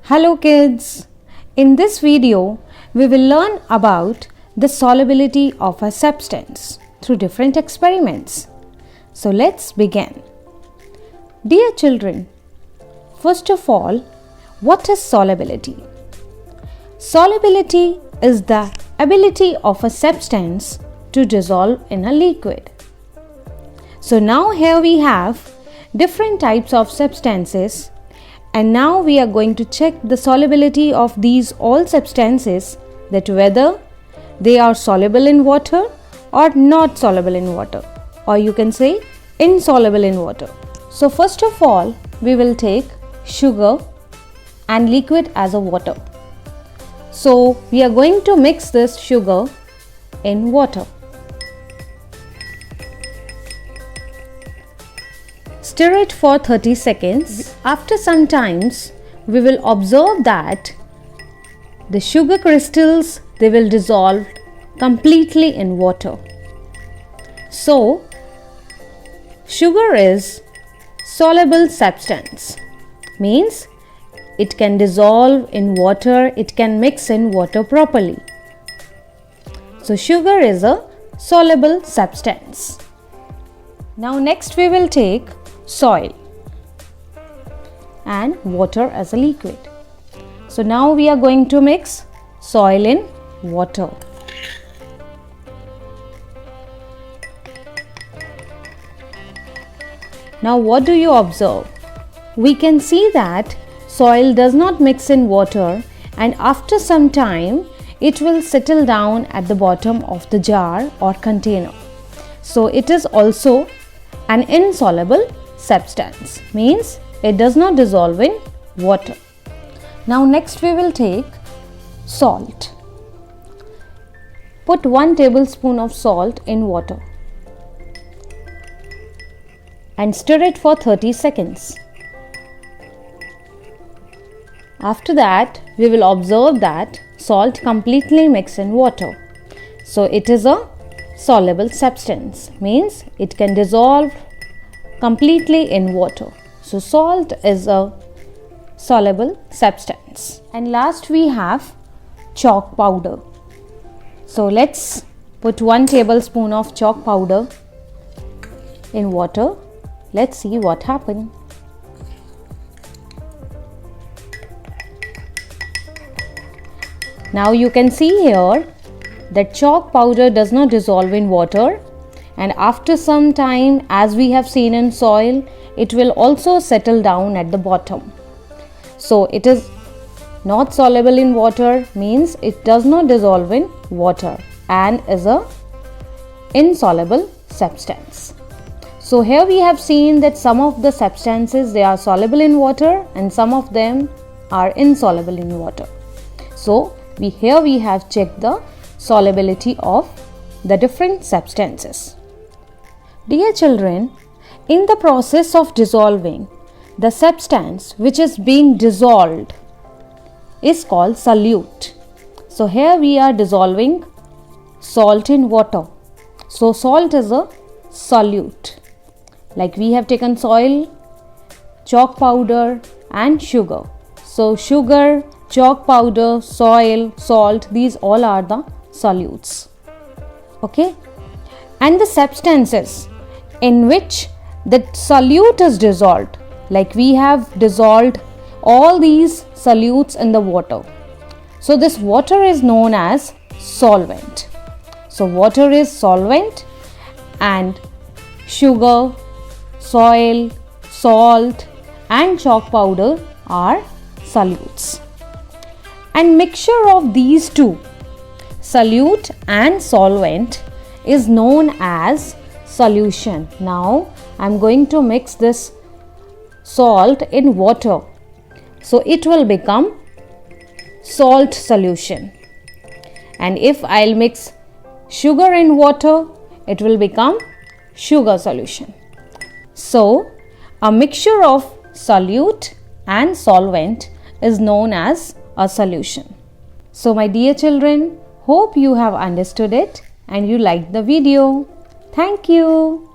Hello kids! In this video, we will learn about the solubility of a substance through different experiments. So let's begin. Dear children, first of all, what is solubility? Solubility is the ability of a substance to dissolve in a liquid. So now here we have different types of substances. And now we are going to check the solubility of these all substances, that whether they are soluble in water or not soluble in water, or you can say insoluble in water. So first of all, we will take sugar and liquid as a water. So we are going to mix this sugar in water. Stir it for 30 seconds. After some times, we will observe that the sugar crystals, they will dissolve completely in water. So, sugar is soluble substance. Means it can dissolve in water, it can mix in water properly. So, sugar is a soluble substance. Now next we will take soil and water as a liquid. So now we are going to mix soil in water. Now what do you observe? We can see that soil does not mix in water, and after some time it will settle down at the bottom of the jar or container. So it is also an insoluble substance, means it does not dissolve in water. Now next we will take salt. Put 1 tablespoon of salt in water and stir it for 30 seconds. After that, we will observe that salt completely mixes in water. So it is a soluble substance, means it can dissolve completely in water. So salt is a soluble substance. And last we have chalk powder. So let's put 1 tablespoon of chalk powder in water. Let's see what happens. Now you can see here that chalk powder does not dissolve in water, and after some time, as we have seen in soil, it will also settle down at the bottom. So it is not soluble in water, means it does not dissolve in water and is a insoluble substance. So here we have seen that some of the substances, they are soluble in water and some of them are insoluble in water. So here we have checked the solubility of the different substances. Dear children, in the process of dissolving, the substance which is being dissolved is called solute. So here we are dissolving salt in water. So salt is a solute. Like we have taken soil, chalk powder and sugar. So sugar, chalk powder, soil, salt, these all are the solutes. Okay? And the substances in which the solute is dissolved, like we have dissolved all these solutes in the water. So this water is known as solvent. So water is solvent and sugar, soil, salt and chalk powder are solutes. And mixture of these two, solute and solvent, is known as solution. Now I am going to mix this salt in water. So it will become salt solution. And if I'll mix sugar in water, it will become sugar solution. So a mixture of solute and solvent is known as a solution. So my dear children, hope you have understood it and you liked the video. Thank you.